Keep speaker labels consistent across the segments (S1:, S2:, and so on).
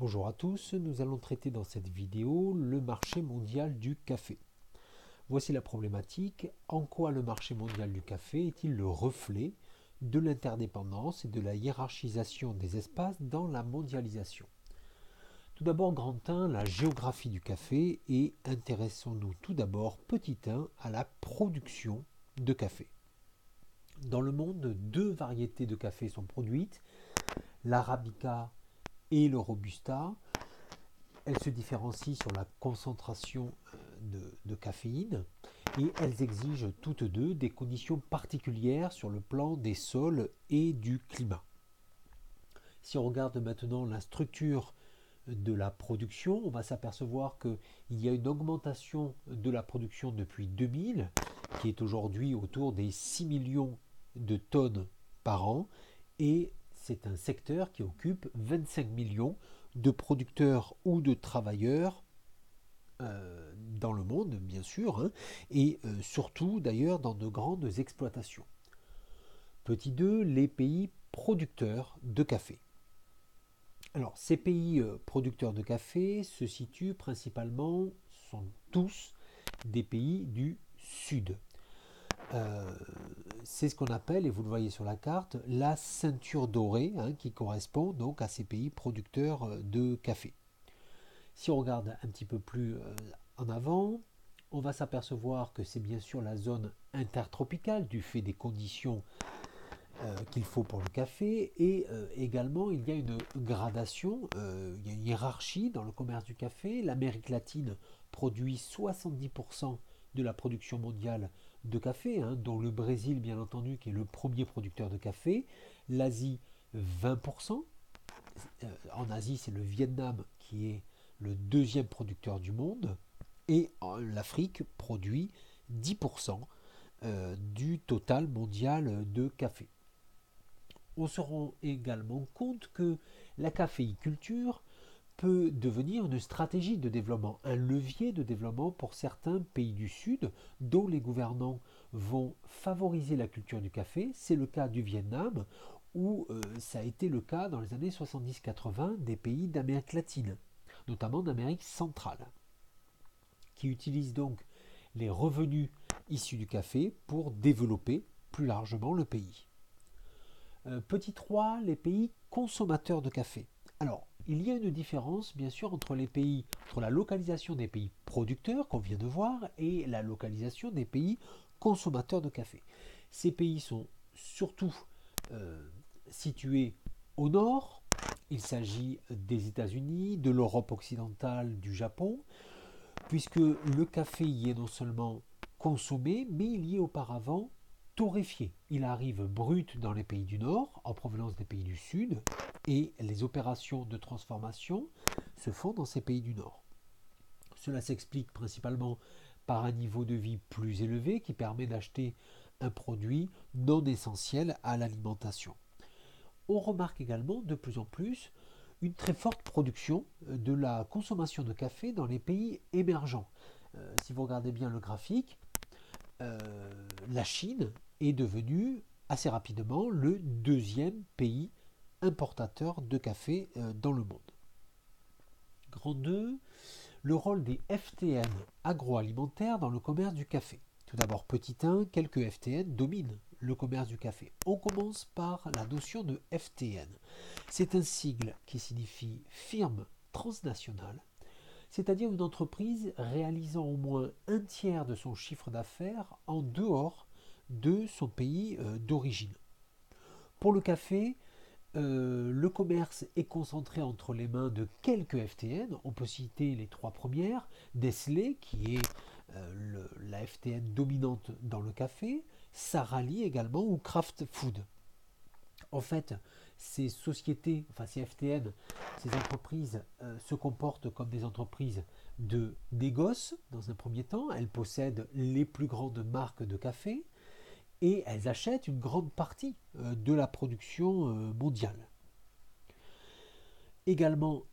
S1: Bonjour à tous, nous allons traiter dans cette vidéo le marché mondial du café. Voici la problématique: en quoi le marché mondial du café est-il le reflet de l'interdépendance et de la hiérarchisation des espaces dans la mondialisation? Tout d'abord, grand 1, la géographie du café, et intéressons-nous tout d'abord, petit 1, à la production de café. Dans le monde, deux variétés de café sont produites, l'arabica et le robusta. Elles se différencient sur la concentration de caféine et elles exigent toutes deux des conditions particulières sur le plan des sols et du climat. Si on regarde maintenant la structure de la production, on va s'apercevoir qu'il y a une augmentation de la production depuis 2000, qui est aujourd'hui autour des 6 millions de tonnes par an, et c'est un secteur qui occupe 25 millions de producteurs ou de travailleurs dans le monde, bien sûr, hein, et surtout d'ailleurs dans de grandes exploitations. Petit 2, les pays producteurs de café. Alors, ces pays producteurs de café se situent principalement, sont tous des pays du Sud. C'est ce qu'on appelle, et vous le voyez sur la carte, la ceinture dorée, hein, qui correspond donc à ces pays producteurs de café. Si on regarde un petit peu plus en avant, on va s'apercevoir que c'est bien sûr la zone intertropicale du fait des conditions qu'il faut pour le café, et également il y a une gradation, il y a une hiérarchie dans le commerce du café. L'Amérique latine produit 70% de la production mondiale de café, hein, dont le Brésil bien entendu qui est le premier producteur de café, l'Asie 20%, en Asie c'est le Vietnam qui est le deuxième producteur du monde, et l'Afrique produit 10% du total mondial de café. On se rend également compte que la caféiculture peut devenir une stratégie de développement, un levier de développement pour certains pays du Sud dont les gouvernants vont favoriser la culture du café. C'est le cas du Vietnam, ou ça a été le cas dans les années 70-80 des pays d'Amérique latine, notamment d'Amérique centrale, qui utilisent donc les revenus issus du café pour développer plus largement le pays. Petit 3, les pays consommateurs de café. Alors, il y a une différence, bien sûr, entre les pays, entre la localisation des pays producteurs qu'on vient de voir et la localisation des pays consommateurs de café. Ces pays sont surtout situés au nord. Il s'agit des États-Unis, de l'Europe occidentale, du Japon, puisque le café y est non seulement consommé, mais il y est auparavant torréfié. Il arrive brut dans les pays du Nord, en provenance des pays du Sud, et les opérations de transformation se font dans ces pays du Nord. Cela s'explique principalement par un niveau de vie plus élevé qui permet d'acheter un produit non essentiel à l'alimentation. On remarque également de plus en plus une très forte production de la consommation de café dans les pays émergents. Si vous regardez bien le graphique, la Chine est devenue assez rapidement le deuxième pays importateur de café dans le monde. Grand 2, le rôle des FTN agroalimentaires dans le commerce du café. Tout d'abord, petit 1, quelques FTN dominent le commerce du café. On commence par la notion de FTN. C'est un sigle qui signifie firme transnationale, c'est-à-dire une entreprise réalisant au moins un tiers de son chiffre d'affaires en dehors de son pays d'origine. Pour le café, le commerce est concentré entre les mains de quelques FTN. On peut citer les trois premières: Nestlé, qui est la FTN dominante dans le café, Sara Lee également, ou Kraft Food. En fait, ces sociétés, enfin ces FTN, ces entreprises se comportent comme des entreprises de négoce dans un premier temps. Elles possèdent les plus grandes marques de café et elles achètent une grande partie de la production mondiale. Également,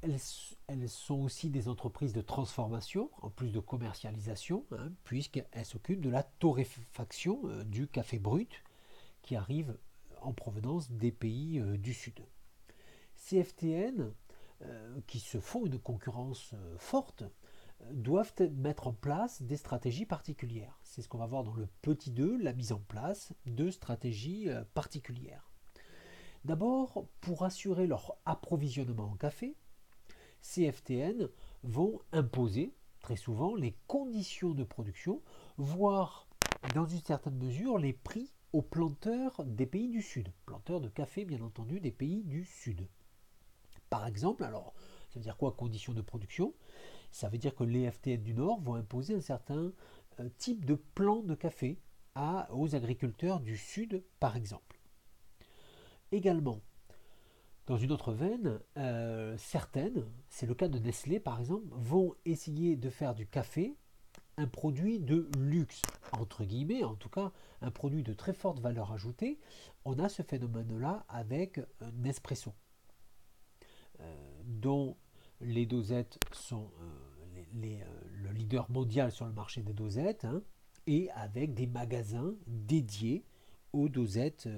S1: elles sont aussi des entreprises de transformation, en plus de commercialisation, hein, puisqu'elles s'occupent de la torréfaction du café brut qui arrive en provenance des pays du Sud. Ces FTN qui se font une concurrence forte, doivent mettre en place des stratégies particulières. C'est ce qu'on va voir dans le petit 2, la mise en place de stratégies particulières. D'abord, pour assurer leur approvisionnement en café, CFTN vont imposer très souvent les conditions de production, voire dans une certaine mesure les prix aux planteurs des pays du Sud, planteurs de café bien entendu des pays du Sud. Par exemple, alors ça veut dire quoi conditions de production? Ça veut dire que les FTN du Nord vont imposer un certain type de plan de café aux agriculteurs du Sud par exemple. Également, dans une autre veine, certaines, c'est le cas de Nestlé par exemple, vont essayer de faire du café un produit de luxe, entre guillemets, en tout cas un produit de très forte valeur ajoutée. On a ce phénomène-là avec Nespresso, dont les dosettes sont le leader mondial sur le marché des dosettes, hein, et avec des magasins dédiés aux dosettes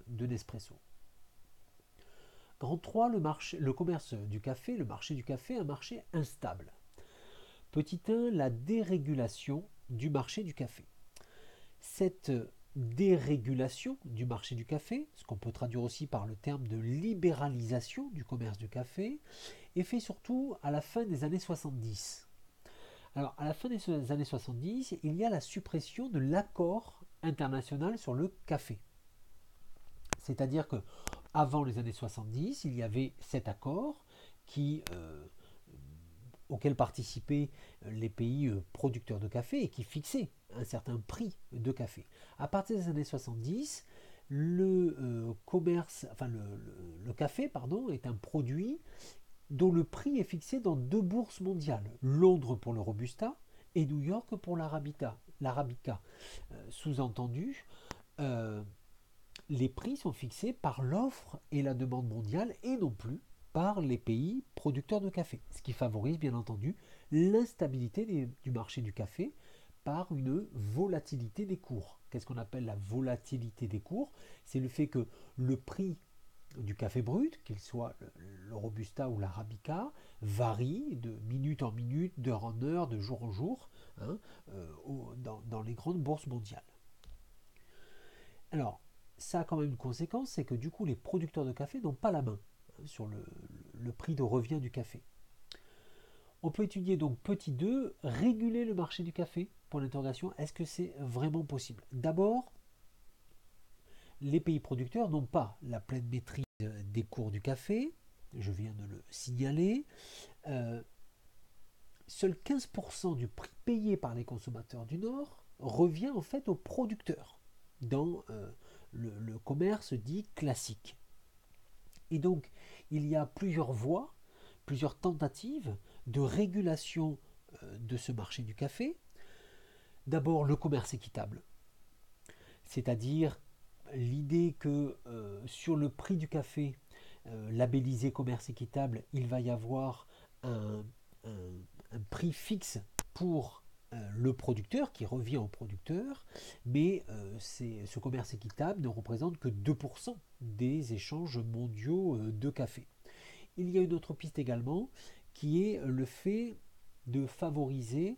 S1: de Nespresso. Grand 3, le commerce du café, le marché du café, un marché instable. Petit 1, la dérégulation du marché du café. Cette dérégulation du marché du café, ce qu'on peut traduire aussi par le terme de libéralisation du commerce du café, est fait surtout à la fin des années 70. Alors, à la fin des années 70, il y a la suppression de l'accord international sur le café. C'est-à-dire que avant les années 70, il y avait cet accord auquel participaient les pays producteurs de café et qui fixait un certain prix de café. À partir des années 70, le café est un produit dont le prix est fixé dans deux bourses mondiales, Londres pour le Robusta et New York pour l'Arabica. Sous-entendu, les prix sont fixés par l'offre et la demande mondiale et non plus par les pays producteurs de café, ce qui favorise bien entendu l'instabilité du marché du café par une volatilité des cours. Qu'est-ce qu'on appelle la volatilité des cours? C'est le fait que le prix du café brut, qu'il soit le Robusta ou l'Arabica, varie de minute en minute, d'heure en heure, de jour en jour, hein, dans les grandes bourses mondiales. Alors, ça a quand même une conséquence, c'est que du coup les producteurs de café n'ont pas la main sur le prix de revient du café. On peut étudier donc petit 2, réguler le marché du café, pour l'interrogation, est-ce que c'est vraiment possible? D'abord, les pays producteurs n'ont pas la pleine maîtrise des cours du café, je viens de le signaler. Seuls 15% du prix payé par les consommateurs du Nord revient en fait aux producteurs dans le commerce dit classique. Et donc, il y a plusieurs voies, plusieurs tentatives de régulation de ce marché du café. D'abord, le commerce équitable, c'est-à-dire l'idée que sur le prix du café labellisé commerce équitable, il va y avoir un prix fixe pour le producteur qui revient au producteur, mais ce commerce équitable ne représente que 2% des échanges mondiaux de café. Il y a une autre piste également qui est le fait de favoriser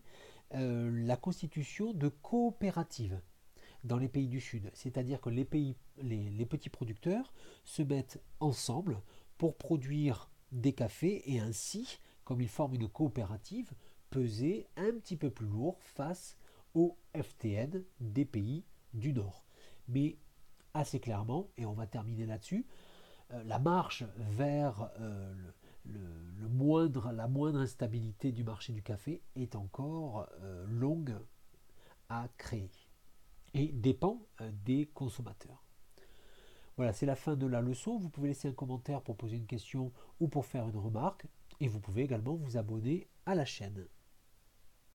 S1: la constitution de coopératives dans les pays du Sud, c'est-à-dire que les petits producteurs se mettent ensemble pour produire des cafés et ainsi, comme ils forment une coopérative, peser un petit peu plus lourd face aux FTN des pays du Nord. Mais assez clairement, et on va terminer là-dessus, la marche vers la moindre instabilité du marché du café est encore longue à créer et dépend des consommateurs. Voilà, c'est la fin de la leçon. Vous pouvez laisser un commentaire pour poser une question ou pour faire une remarque. Et vous pouvez également vous abonner à la chaîne.